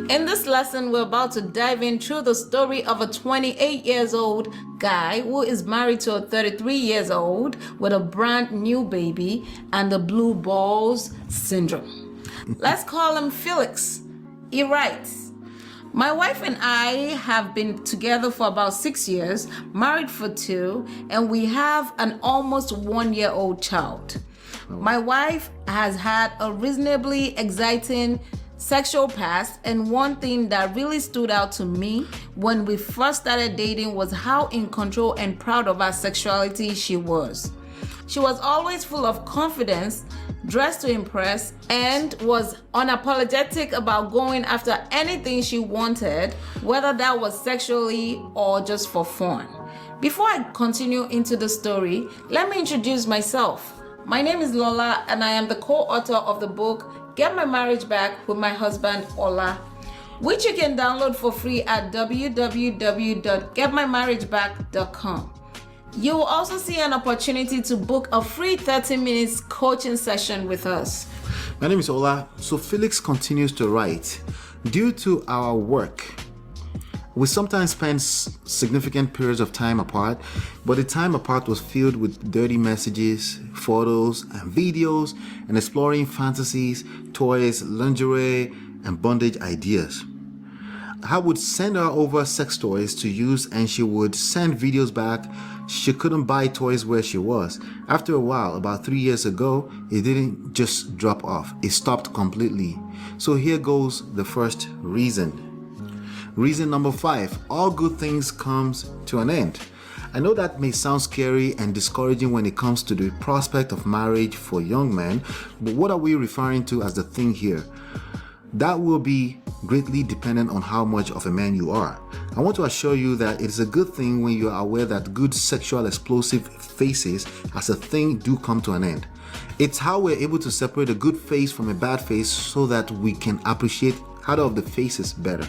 In this lesson, we're about to dive in through the story of a 28 years old guy who is married to a 33 years old with a brand new baby and the blue balls syndrome. Let's call him Felix. He writes, "My wife and I have been together for about 6 years, married for 2, and we have an almost 1-year-old child. My wife has had a reasonably exciting sexual past, and one thing that really stood out to me when we first started dating was how in control and proud of her sexuality she was. She was always full of confidence, dressed to impress, and was unapologetic about going after anything she wanted, whether that was sexually or just for fun." Before I continue into the story, let me introduce myself. My name is Lola, and I am the co-author of the book Get My Marriage Back with My Husband Ola, which you can download for free at www.getmymarriageback.com. You will also see an opportunity to book a free 30 minutes coaching session with us. My name is Ola. So Felix continues to write, "Due to our work, we sometimes spend significant periods of time apart, but the time apart was filled with dirty messages, photos, and videos, and exploring fantasies, toys, lingerie, and bondage ideas. I would send her over sex toys to use, and she would send videos back. She couldn't buy toys where she was. After a while, about 3 years ago, it didn't just drop off. It stopped completely. So here goes the first reason. Reason number 5, all good things comes to an end. I know that may sound scary and discouraging when it comes to the prospect of marriage for young men, but what are we referring to as the thing here? That will be greatly dependent on how much of a man you are. I want to assure you that it is a good thing when you are aware that good sexual explosive phases as a thing do come to an end. It's how we're able to separate a good phase from a bad phase so that we can appreciate either of the phases better,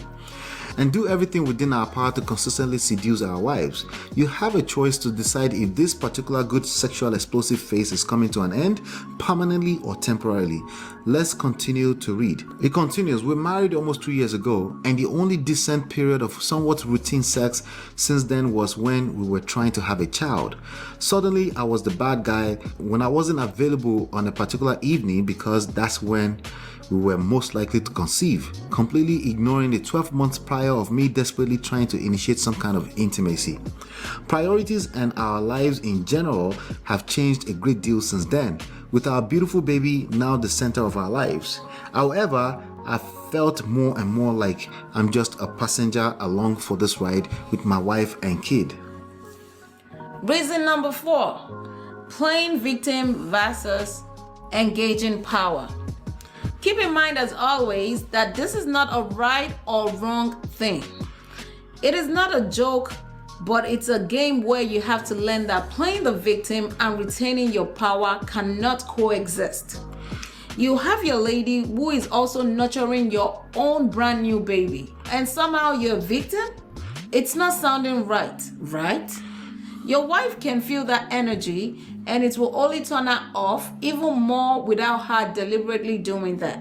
and do everything within our power to consistently seduce our wives. You have a choice to decide if this particular good sexual explosive phase is coming to an end permanently or temporarily. Let's continue to read. It continues, "We're married almost 2 years ago, and the only decent period of somewhat routine sex since then was when we were trying to have a child. Suddenly, I was the bad guy when I wasn't available on a particular evening because that's when we were most likely to conceive, completely ignoring the 12 months prior of me desperately trying to initiate some kind of intimacy. Priorities and our lives in general have changed a great deal since then, with our beautiful baby now the center of our lives. However, I felt more and more like I'm just a passenger along for this ride with my wife and kid." Reason number 4, playing victim versus engaging power. Keep in mind, as always, that this is not a right or wrong thing. It is not a joke, but it's a game where you have to learn that playing the victim and retaining your power cannot coexist. You have your lady who is also nurturing your own brand new baby, and somehow you're a victim? It's not sounding right, right? Your wife can feel that energy, and it will only turn her off even more without her deliberately doing that.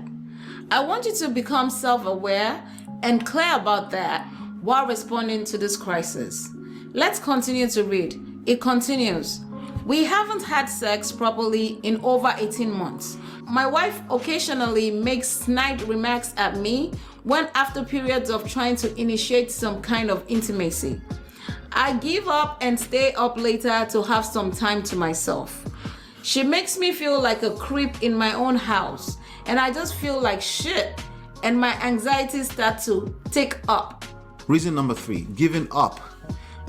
I want you to become self-aware and clear about that while responding to this crisis. Let's continue to read. It continues, "We haven't had sex properly in over 18 months. My wife occasionally makes snide remarks at me when after periods of trying to initiate some kind of intimacy. I give up and stay up later to have some time to myself. She makes me feel like a creep in my own house, and I just feel like shit, and my anxieties start to tick up." Reason number 3, giving up.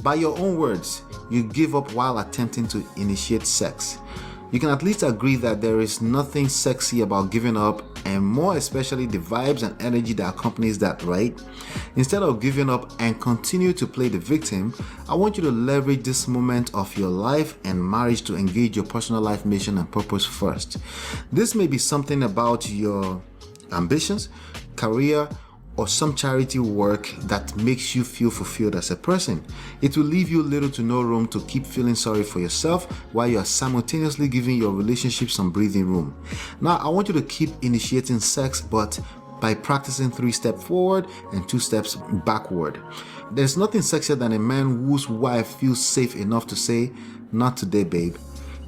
By your own words, you give up while attempting to initiate sex. You can at least agree that there is nothing sexy about giving up, and more especially the vibes and energy that accompanies that, right? Instead of giving up and continue to play the victim, I want you to leverage this moment of your life and marriage to engage your personal life mission and purpose first. This may be something about your ambitions, career, or some charity work that makes you feel fulfilled as a person. It will leave you little to no room to keep feeling sorry for yourself while you are simultaneously giving your relationship some breathing room. Now, I want you to keep initiating sex, but by practicing 3 steps forward and 2 steps backward. There's nothing sexier than a man whose wife feels safe enough to say, "Not today, babe,"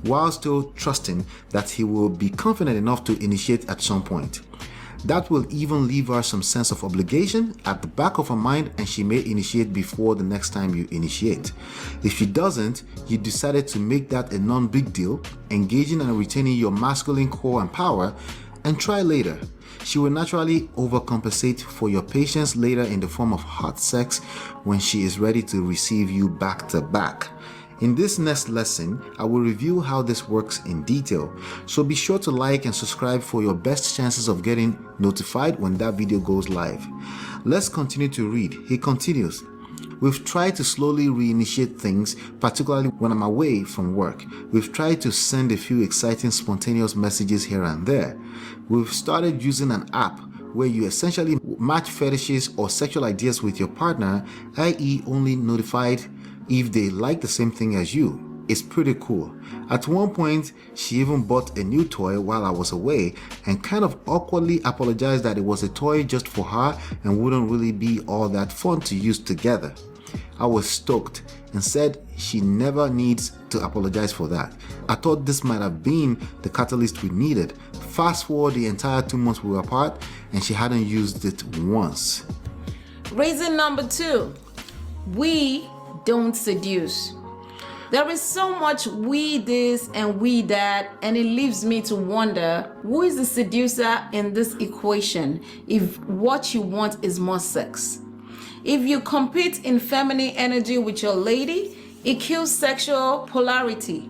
while still trusting that he will be confident enough to initiate at some point. That will even leave her some sense of obligation at the back of her mind, and she may initiate before the next time you initiate. If she doesn't, you decided to make that a non-big deal, engaging and retaining your masculine core and power, and try later. She will naturally overcompensate for your patience later in the form of hot sex when she is ready to receive you back to back. In this next lesson, I will review how this works in detail, so be sure to like and subscribe for your best chances of getting notified when that video goes live. Let's continue to read. He continues, "We've tried to slowly reinitiate things, particularly when I'm away from work. We've tried to send a few exciting spontaneous messages here and there. We've started using an app where you essentially match fetishes or sexual ideas with your partner, i.e. only notified if they like the same thing as you. It's pretty cool. At one point, she even bought a new toy while I was away and kind of awkwardly apologized that it was a toy just for her and wouldn't really be all that fun to use together. I was stoked and said she never needs to apologize for that. I thought this might have been the catalyst we needed. Fast forward the entire 2 months we were apart and she hadn't used it once." Reason number 2, we don't seduce. There is so much we this and we that, and it leaves me to wonder who is the seducer in this equation if what you want is more sex. If you compete in feminine energy with your lady, it kills sexual polarity.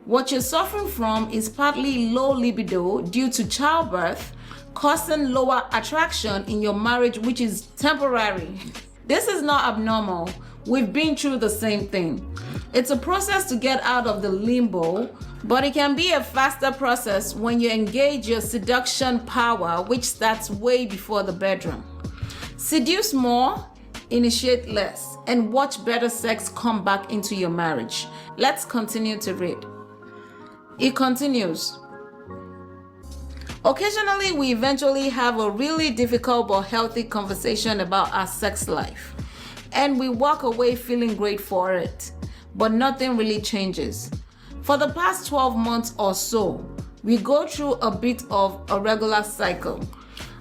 What you're suffering from is partly low libido due to childbirth, causing lower attraction in your marriage, which is temporary. This is not abnormal. We've been through the same thing. It's a process to get out of the limbo, but it can be a faster process when you engage your seduction power, which starts way before the bedroom. Seduce more, initiate less, and watch better sex come back into your marriage. Let's continue to read. It continues. Occasionally, we eventually have a really difficult but healthy conversation about our sex life, and we walk away feeling great for it, but nothing really changes. For the past 12 months or so, we go through a bit of a regular cycle.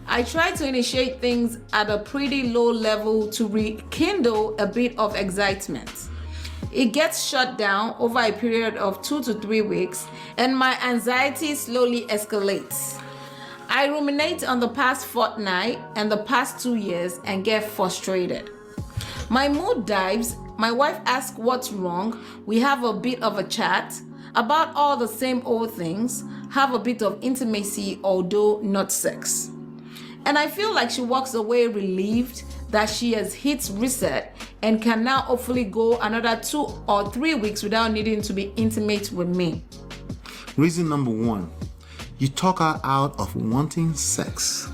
I try to initiate things at a pretty low level to rekindle a bit of excitement. It gets shut down over a period of 2 to 3 weeks, and my anxiety slowly escalates. I ruminate on the past fortnight and the past 2 years and get frustrated. My mood dives. My wife asks what's wrong. We have a bit of a chat about all the same old things, have a bit of intimacy, although not sex. And I feel like she walks away relieved that she has hit reset and can now hopefully go another 2 or 3 weeks without needing to be intimate with me. Reason number 1, you talk her out of wanting sex.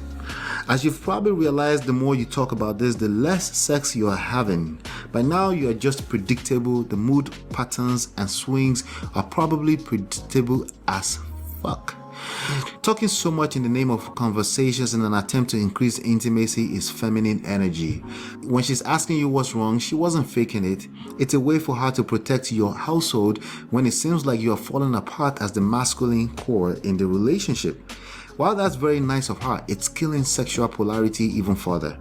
As you've probably realized, the more you talk about this, the less sex you are having. By now, you are just predictable. The mood patterns and swings are probably predictable as fuck. Talking so much in the name of conversations in an attempt to increase intimacy is feminine energy. When she's asking you what's wrong, she wasn't faking it. It's a way for her to protect your household when it seems like you are falling apart as the masculine core in the relationship. While that's very nice of her, it's killing sexual polarity even further.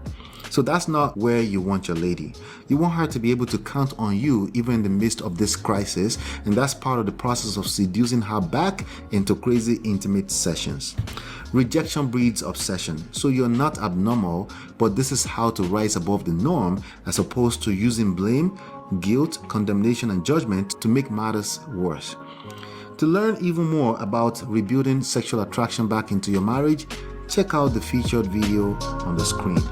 So that's not where you want your lady. You want her to be able to count on you even in the midst of this crisis, and that's part of the process of seducing her back into crazy intimate sessions. Rejection breeds obsession, so you're not abnormal, but this is how to rise above the norm as opposed to using blame, guilt, condemnation, and judgment to make matters worse. To learn even more about rebuilding sexual attraction back into your marriage, check out the featured video on the screen.